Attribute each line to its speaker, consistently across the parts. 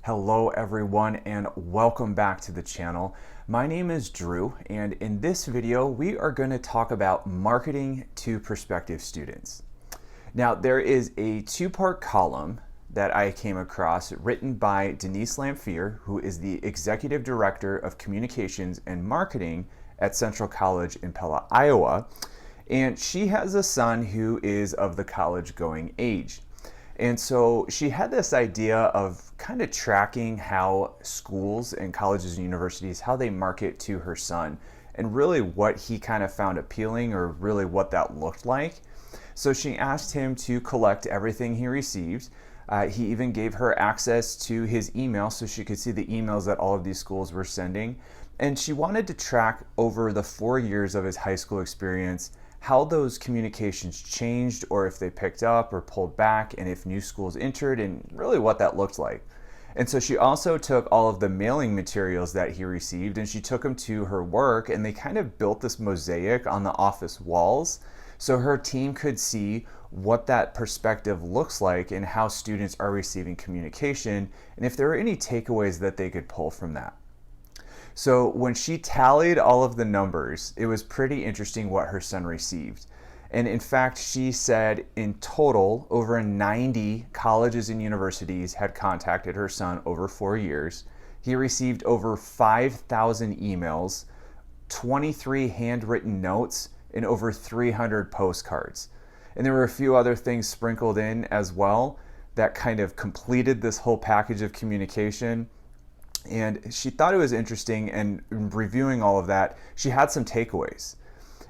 Speaker 1: Hello everyone and welcome back to the channel. My name is Drew, and in this video we are going to talk about marketing to prospective students. Now there is a two-part column that I came across written by Denise Lamphere, who is the Executive Director of Communications and Marketing at Central College in Pella, Iowa, and she has a son who is of the college-going age. And so she had this idea of kind of tracking how schools and colleges and universities, how they market to her son, and really what he kind of found appealing, or really what that looked like. So she asked him to collect everything he received. He even gave her access to his email so she could see the emails that all of these schools were sending. And she wanted to track over the 4 years of his high school experience how those communications changed, or if they picked up or pulled back, and if new schools entered, and really what that looked like. And so she also took all of the mailing materials that he received and she took them to her work, and they kind of built this mosaic on the office walls so her team could see what that perspective looks like and how students are receiving communication, and if there were any takeaways that they could pull from that. So when she tallied all of the numbers, it was pretty interesting what her son received. And in fact, she said in total, over 90 colleges and universities had contacted her son over 4 years. He received over 5,000 emails, 23 handwritten notes, and over 300 postcards. And there were a few other things sprinkled in as well that kind of completed this whole package of communication. And she thought it was interesting, and in reviewing all of that, she had some takeaways.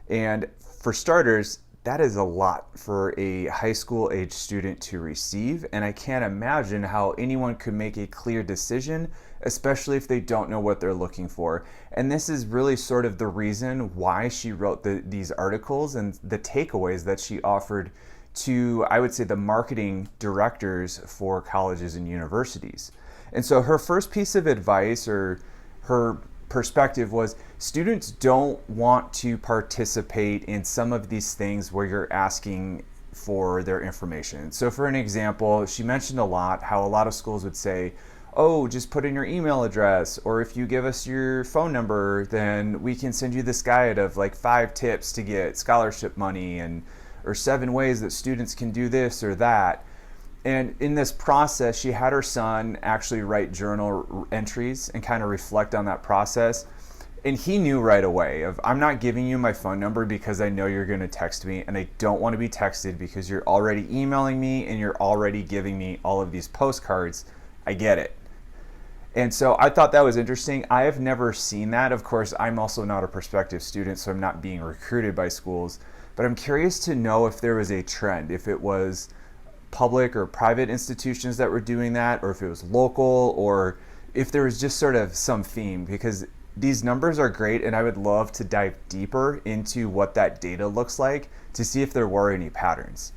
Speaker 1: And for starters, that is a lot for a high school age student to receive, and I can't imagine how anyone could make a clear decision, especially if they don't know what they're looking for. And this is really sort of the reason why she wrote these articles and the takeaways that she offered to, I would say, the marketing directors for colleges and universities. And so her first piece of advice, or her perspective, was students don't want to participate in some of these things where you're asking for their information. So for an example, she mentioned a lot how a lot of schools would say, oh, just put in your email address, or if you give us your phone number, then we can send you this guide of like 5 tips to get scholarship money, or 7 ways that students can do this or that. And in this process, she had her son actually write journal entries and kind of reflect on that process. And he knew right away of, I'm not giving you my phone number because I know you're going to text me, and I don't want to be texted because you're already emailing me and you're already giving me all of these postcards. I get it. And so I thought that was interesting. I have never seen that. Of course, I'm also not a prospective student, so I'm not being recruited by schools. But I'm curious to know if there was a trend, if it was public or private institutions that were doing that, or if it was local, or if there was just sort of some theme, because these numbers are great and I would love to dive deeper into what that data looks like to see if there were any patterns.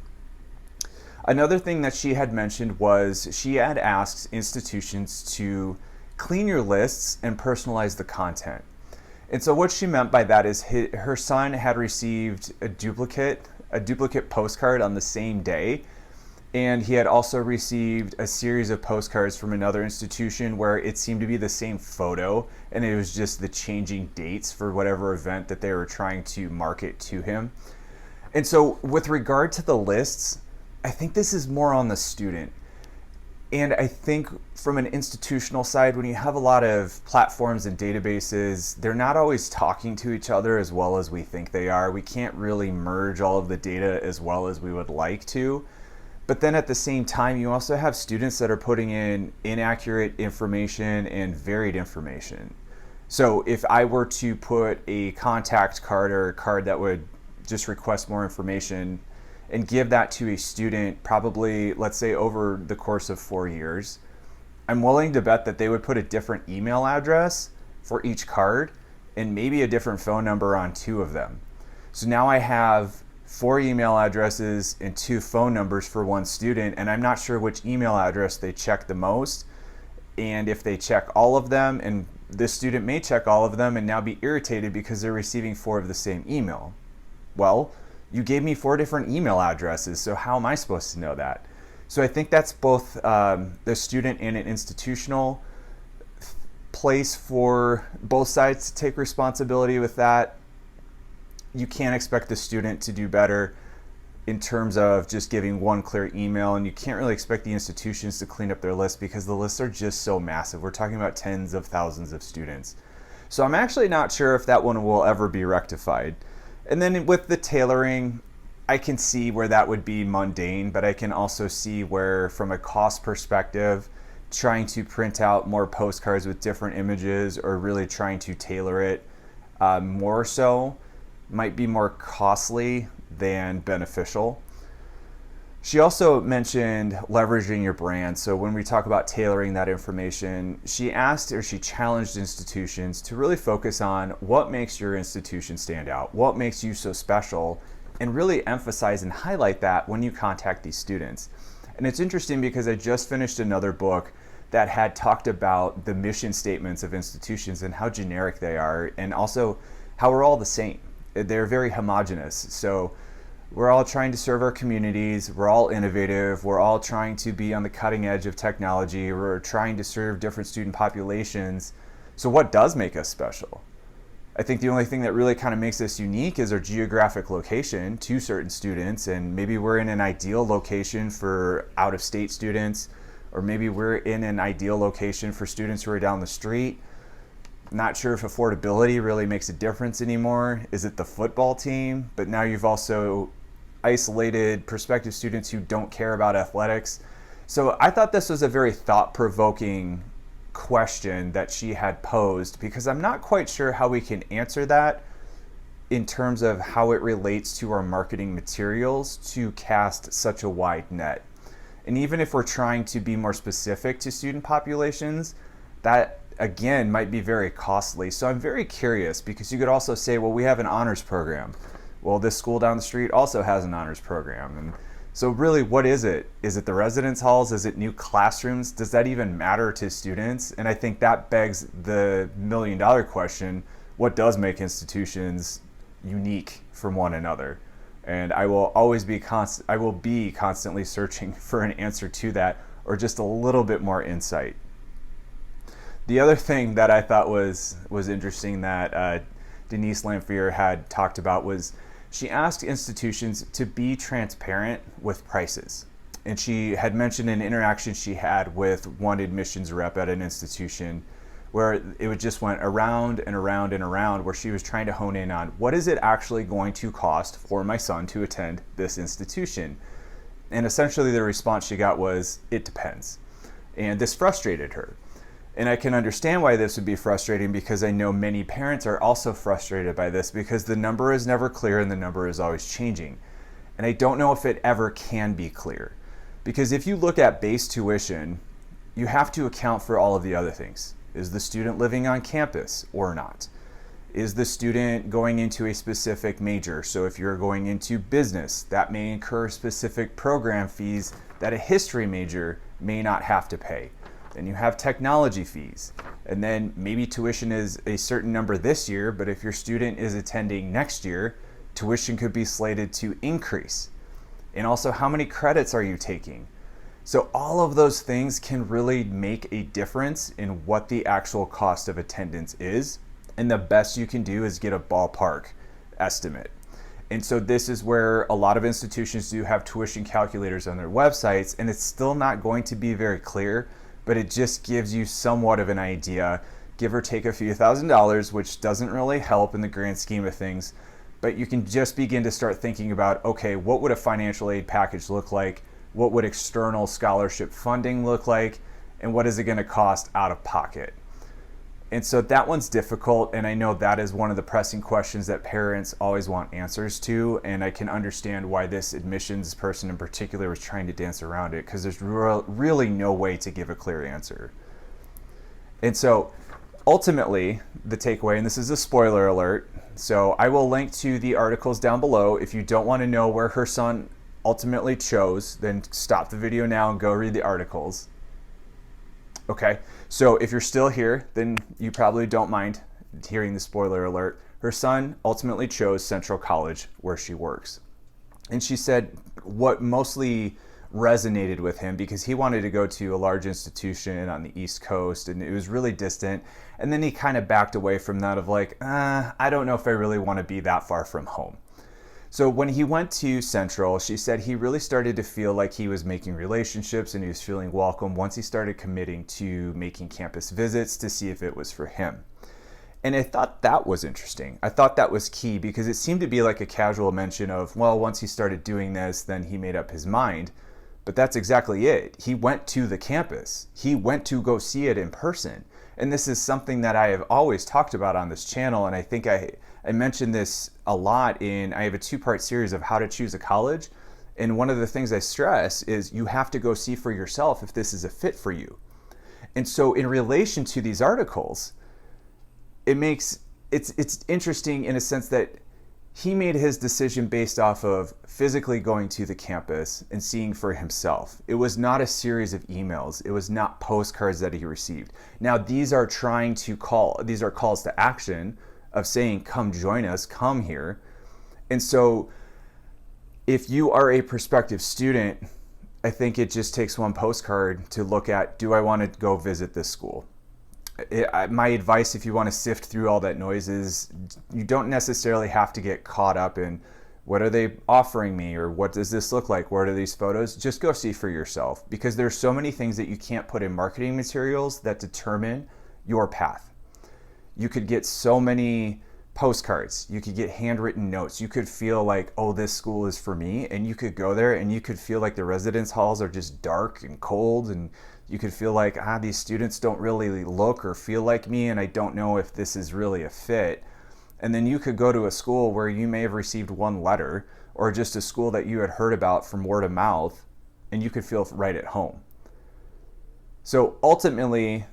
Speaker 1: Another thing that she had mentioned was she had asked institutions to clean your lists and personalize the content. And so what she meant by that is her son had received a duplicate postcard on the same day. And he had also received a series of postcards from another institution where it seemed to be the same photo, and it was just the changing dates for whatever event that they were trying to market to him. And so with regard to the lists, I think this is more on the student. And I think from an institutional side, when you have a lot of platforms and databases, they're not always talking to each other as well as we think they are. We can't really merge all of the data as well as we would like to. But then at the same time, you also have students that are putting in inaccurate information and varied information. So if I were to put a contact card, or a card that would just request more information, and give that to a student, probably, let's say, over the course of 4 years, I'm willing to bet that they would put a different email address for each card and maybe a different phone number on 2 of them. So now I have 4 email addresses and 2 phone numbers for one student, and I'm not sure which email address they check the most, and if they check all of them, and this student may check all of them and now be irritated because they're receiving 4 of the same email. Well, you gave me 4 different email addresses, so how am I supposed to know that? So I think that's both the student and an institutional place for both sides to take responsibility with that. You can't expect the student to do better in terms of just giving one clear email, and you can't really expect the institutions to clean up their list because the lists are just so massive. We're talking about tens of thousands of students. So I'm actually not sure if that one will ever be rectified. And then with the tailoring, I can see where that would be mundane, but I can also see where, from a cost perspective, trying to print out more postcards with different images or really trying to tailor it more so might be more costly than beneficial. She also mentioned leveraging your brand. So when we talk about tailoring that information, she challenged institutions to really focus on what makes your institution stand out, what makes you so special, and really emphasize and highlight that when you contact these students. And it's interesting because I just finished another book that had talked about the mission statements of institutions and how generic they are, and also how we're all the same. They're very homogenous. So we're all trying to serve our communities, we're all innovative, we're all trying to be on the cutting edge of technology, we're trying to serve different student populations. So what does make us special? I think the only thing that really kind of makes us unique is our geographic location to certain students, and maybe we're in an ideal location for out-of-state students, or maybe we're in an ideal location for students who are down the street. Not sure if affordability really makes a difference anymore. Is it the football team? But now you've also isolated prospective students who don't care about athletics. So I thought this was a very thought-provoking question that she had posed, because I'm not quite sure how we can answer that in terms of how it relates to our marketing materials to cast such a wide net. And even if we're trying to be more specific to student populations, that again might be very costly. So I'm very curious, because you could also say, well, we have an honors program. Well, this school down the street also has an honors program. And so really, what is it? Is it the residence halls? Is it new classrooms? Does that even matter to students? And I think that begs the million-dollar question: what does make institutions unique from one another? And I will always be constantly searching for an answer to that, or just a little bit more insight. The other thing that I thought was interesting that Denise Lamphere had talked about was she asked institutions to be transparent with prices. And she had mentioned an interaction she had with one admissions rep at an institution where it just went around and around and around, where she was trying to hone in on what is it actually going to cost for my son to attend this institution. And essentially the response she got was, it depends. And this frustrated her. And I can understand why this would be frustrating, because I know many parents are also frustrated by this, because the number is never clear and the number is always changing. And I don't know if it ever can be clear. Because if you look at base tuition, you have to account for all of the other things. Is the student living on campus or not? Is the student going into a specific major? So if you're going into business, that may incur specific program fees that a history major may not have to pay. Then you have technology fees. And then maybe tuition is a certain number this year, but if your student is attending next year, tuition could be slated to increase. And also, how many credits are you taking? So all of those things can really make a difference in what the actual cost of attendance is. And the best you can do is get a ballpark estimate. And so this is where a lot of institutions do have tuition calculators on their websites, and it's still not going to be very clear, but it just gives you somewhat of an idea, give or take a few $1,000s, which doesn't really help in the grand scheme of things. But you can just begin to start thinking about, okay, what would a financial aid package look like? What would external scholarship funding look like? And what is it going to cost out of pocket? And so that one's difficult, and I know that is one of the pressing questions that parents always want answers to, and I can understand why this admissions person in particular was trying to dance around it, because there's really no way to give a clear answer. And so ultimately, the takeaway, and this is a spoiler alert, so I will link to the articles down below. If you don't want to know where her son ultimately chose, then stop the video now and go read the articles. Okay, so if you're still here, then you probably don't mind hearing the spoiler alert. Her son ultimately chose Central College, where she works. And she said what mostly resonated with him because he wanted to go to a large institution on the East Coast and it was really distant. And then he kind of backed away from that of like, I don't know if I really want to be that far from home. So when he went to Central, she said he really started to feel like he was making relationships and he was feeling welcome once he started committing to making campus visits to see if it was for him. And I thought that was interesting. I thought that was key because it seemed to be like a casual mention of, well, once he started doing this, then he made up his mind. But that's exactly it. He went to the campus. He went to go see it in person. And this is something that I have always talked about on this channel. And I think I mentioned this a lot I have a 2-part series of how to choose a college. And one of the things I stress is you have to go see for yourself if this is a fit for you. And so in relation to these articles, it's interesting in a sense that he made his decision based off of physically going to the campus and seeing for himself. It was not a series of emails. It was not postcards that he received. Now these are calls to action of saying, come join us, come here. And so if you are a prospective student, I think it just takes one postcard to look at, do I want to go visit this school? My advice, if you want to sift through all that noise, is you don't necessarily have to get caught up in what are they offering me or what does this look like? What are these photos? Just go see for yourself because there's so many things that you can't put in marketing materials that determine your path. You could get so many postcards. You could get handwritten notes. You could feel like, oh, this school is for me. And you could go there and you could feel like the residence halls are just dark and cold and you could feel like, these students don't really look or feel like me and I don't know if this is really a fit. And then you could go to a school where you may have received one letter or just a school that you had heard about from word of mouth and you could feel right at home. So ultimately,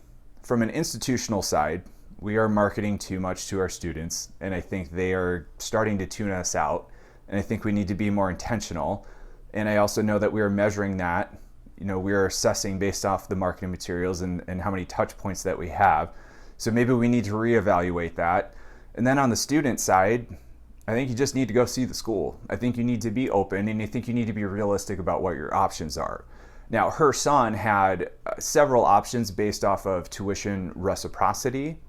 Speaker 1: from an institutional side, we are marketing too much to our students and I think they are starting to tune us out and I think we need to be more intentional. And I also know that we are measuring that. We are assessing based off the marketing materials and how many touch points that we have. So maybe we need to reevaluate that. And then on the student side, I think you just need to go see the school. I think you need to be open and I think you need to be realistic about what your options are. Now, her son had several options based off of tuition reciprocity,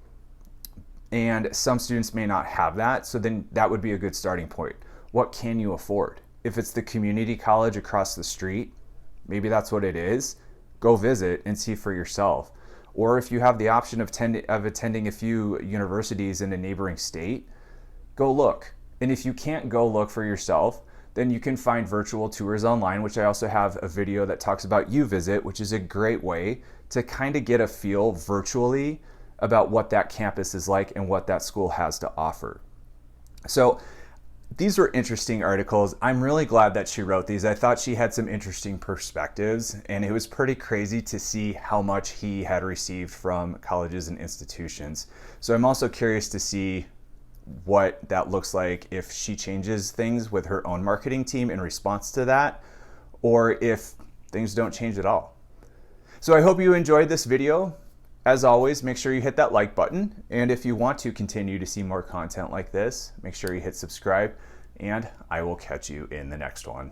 Speaker 1: and some students may not have that. So then that would be a good starting point. What can you afford? If it's the community college across the street, maybe that's what it is. Go visit and see for yourself. Or if you have the option of attending a few universities in a neighboring state, go look. And if you can't go look for yourself, then you can find virtual tours online, which I also have a video that talks about UVisit, which is a great way to kind of get a feel virtually about what that campus is like and what that school has to offer. So these were interesting articles. I'm really glad that she wrote these. I thought she had some interesting perspectives, and it was pretty crazy to see how much he had received from colleges and institutions. So I'm also curious to see what that looks like if she changes things with her own marketing team in response to that, or if things don't change at all. So I hope you enjoyed this video. As always, make sure you hit that like button. And if you want to continue to see more content like this, make sure you hit subscribe, and I will catch you in the next one.